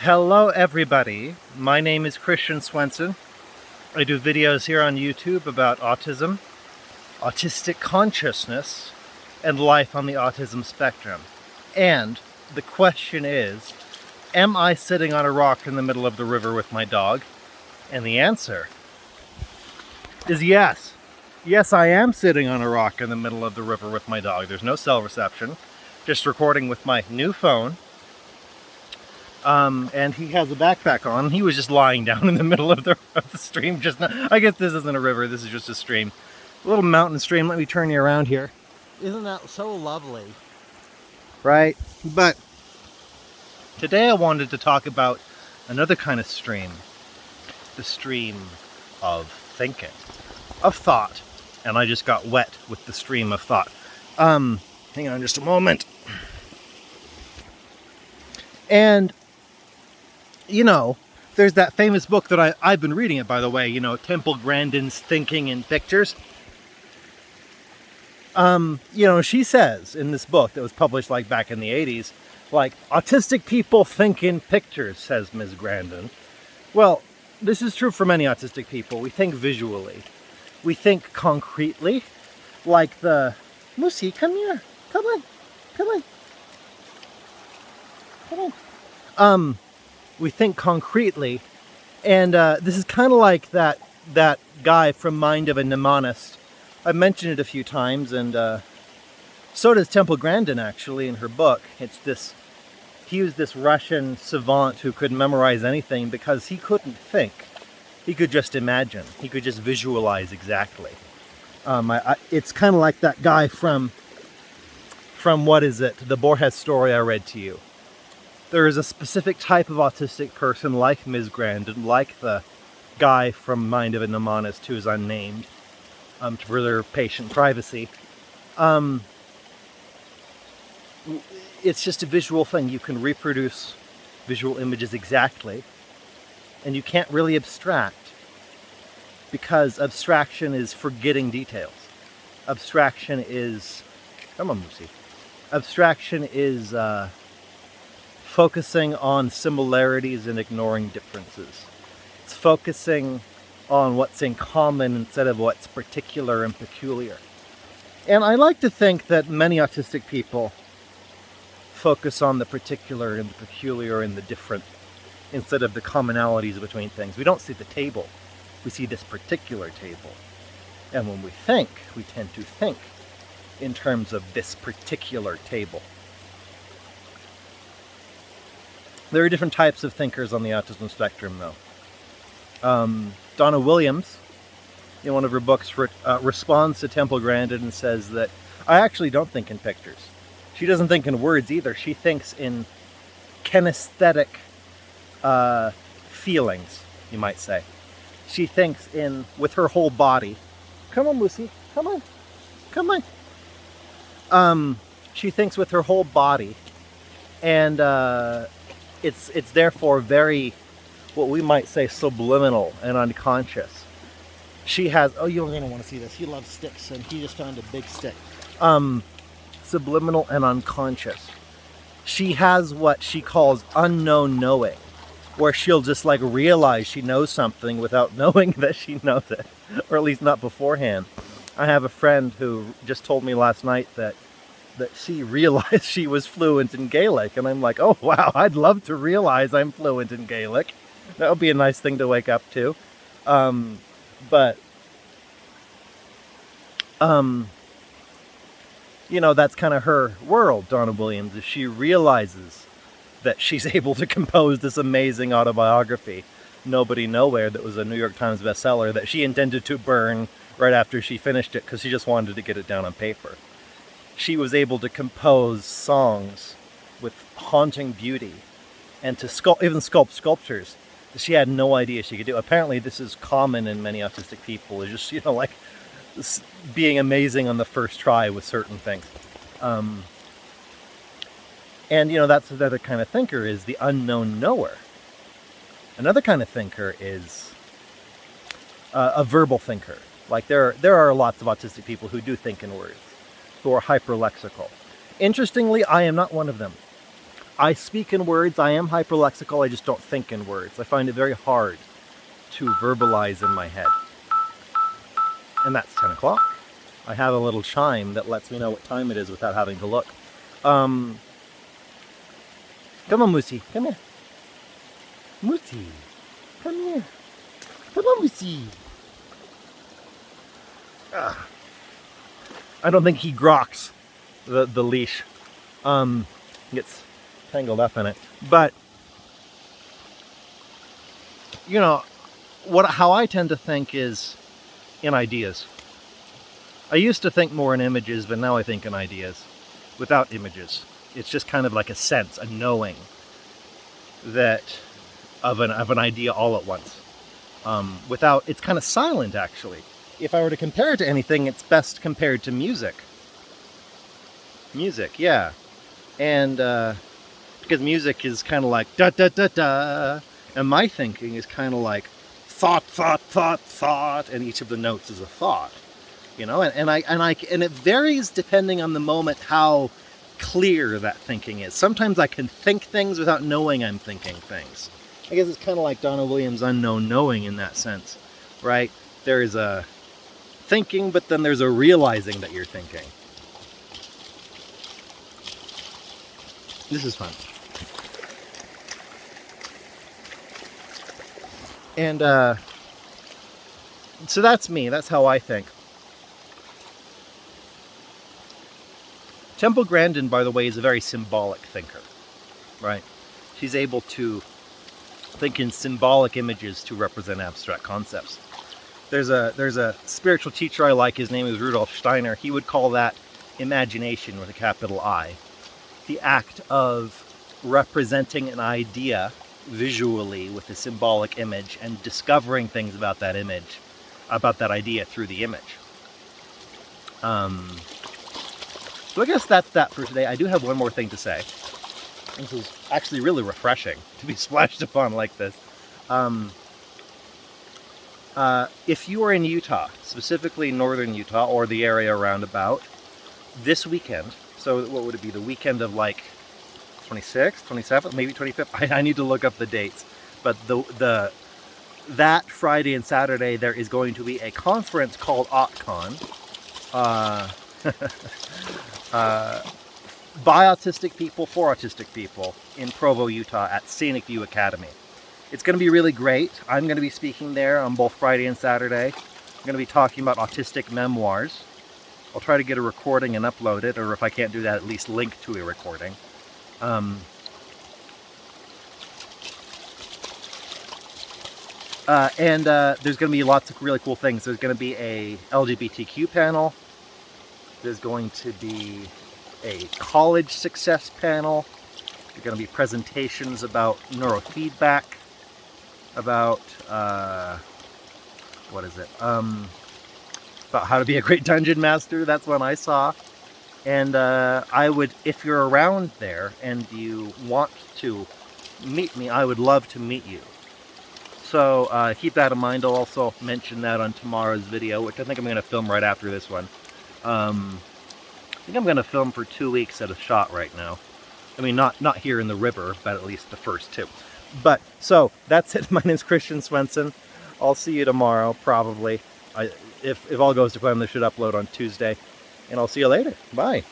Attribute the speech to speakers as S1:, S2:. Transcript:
S1: Hello everybody, my name is Christian Swenson. I do videos here on YouTube about autism, autistic consciousness, and life on the autism spectrum. And the question is, am I sitting on a rock in the middle of the river with my dog? And the answer is yes. Yes, I am sitting on a rock in the middle of the river with my dog. There's no cell reception, just recording with my new phone. And he has a backpack on. He was just lying down in the middle of the stream just now. I guess this isn't a river, this is just a stream. A little mountain stream. Let me turn you around here. Isn't that so lovely? Right? But today I wanted to talk about another kind of stream. The stream of thinking, of thought. And I just got wet with the stream of thought. Hang on just a moment. And you know, there's that famous book that I've been reading it, by the way, Temple Grandin's Thinking in Pictures. She says in this book that was published like back in the 80s, like, autistic people think in pictures, says Ms. Grandin. Well, this is true for many autistic people. We think visually. We think concretely, like the, Moosey, come here, come on, come on, come on. We think concretely, and this is kind of like that guy from Mind of a Mnemonist. I've mentioned it a few times, and so does Temple Grandin actually in her book. He was this Russian savant who could memorize anything because he couldn't think. He could just imagine. He could just visualize exactly. It's kind of like that guy from what is it? The Borges story I read to you. There is a specific type of autistic person like Ms. Grandin, like the guy from Mind of a Mnemonist who is unnamed, to further patient privacy. It's just a visual thing. You can reproduce visual images exactly, and you can't really abstract, because abstraction is forgetting details. Abstraction is... Come on, Lucy. Abstraction is... focusing on similarities and ignoring differences. It's focusing on what's in common instead of what's particular and peculiar. And I like to think that many autistic people focus on the particular and the peculiar and the different instead of the commonalities between things. We don't see the table. We see this particular table. And when we think, we tend to think in terms of this particular table. There are different types of thinkers on the autism spectrum, though. Donna Williams, in one of her books, responds to Temple Grandin and says that I actually don't think in pictures. She doesn't think in words either. She thinks in kinesthetic feelings, you might say. She thinks with her whole body. Come on, Lucy. Come on. Come on. She thinks with her whole body. And it's therefore very, what we might say, subliminal and unconscious. She has, oh, you're going to want to see this. He loves sticks, and he just found a big stick. Subliminal and unconscious. She has what she calls unknown knowing, where she'll just like realize she knows something without knowing that she knows it, or at least not beforehand. I have a friend who just told me last night that she realized she was fluent in Gaelic. And I'm like, oh, wow, I'd love to realize I'm fluent in Gaelic. That would be a nice thing to wake up to. That's kind of her world, Donna Williams, is she realizes that she's able to compose this amazing autobiography, Nobody Nowhere, that was a New York Times bestseller, that she intended to burn right after she finished it because she just wanted to get it down on paper. She was able to compose songs with haunting beauty and to even sculpt sculptures that she had no idea she could do. Apparently this is common in many autistic people, is just, like being amazing on the first try with certain things. And that's another kind of thinker, is the unknown knower. Another kind of thinker is a verbal thinker. Like there are lots of autistic people who do think in words, who are hyperlexical. Interestingly, I am not one of them. I speak in words, I am hyperlexical, I just don't think in words. I find it very hard to verbalize in my head. And that's 10 o'clock. I have a little chime that lets me know what time it is without having to look. Come on, Moosey, come here. Moosey, come here. Come on, Moosey. I don't think he groks the leash. Gets tangled up in it. But you know, how I tend to think is in ideas. I used to think more in images, but now I think in ideas without images. It's just kind of like a sense, a knowing that of an idea all at once. Without, it's kind of silent actually. If I were to compare it to anything, it's best compared to music. Music, yeah. And because music is kind of like da da da da, and my thinking is kind of like thought, thought, thought, thought, and each of the notes is a thought. You know, and it varies depending on the moment how clear that thinking is. Sometimes I can think things without knowing I'm thinking things. I guess it's kind of like Donna Williams' Unknown Knowing in that sense, right? There is a thinking, but then there's a realizing that you're thinking. This is fun. And so that's me. That's how I think. Temple Grandin, by the way, is a very symbolic thinker, right? She's able to think in symbolic images to represent abstract concepts. There's a spiritual teacher I like. His name is Rudolf Steiner. He would call that imagination with a capital I. The act of representing an idea visually with a symbolic image and discovering things about that image, about that idea through the image. So I guess that's that for today. I do have one more thing to say. This is actually really refreshing to be splashed upon like this. If you are in Utah, specifically northern Utah or the area around about, this weekend, so what would it be, the weekend of like 26th, 27th, maybe 25th? I need to look up the dates. But that Friday and Saturday there is going to be a conference called AutCon. By autistic people, for autistic people in Provo, Utah at Scenic View Academy. It's going to be really great. I'm going to be speaking there on both Friday and Saturday. I'm going to be talking about autistic memoirs. I'll try to get a recording and upload it, or if I can't do that, at least link to a recording. There's going to be lots of really cool things. There's going to be a LGBTQ panel. There's going to be a college success panel. There's going to be presentations about neurofeedback, about, what is it? About how to be a great dungeon master. That's one I saw. And I would, if you're around there and you want to meet me, I would love to meet you. So keep that in mind. I'll also mention that on tomorrow's video, which I think I'm going to film right after this one. I think I'm going to film for 2 weeks at a shot right now. I mean, not here in the river, but at least the first two. But, so, that's it. My name's Christian Swenson. I'll see you tomorrow, probably. If all goes to plan, this should upload on Tuesday. And I'll see you later. Bye.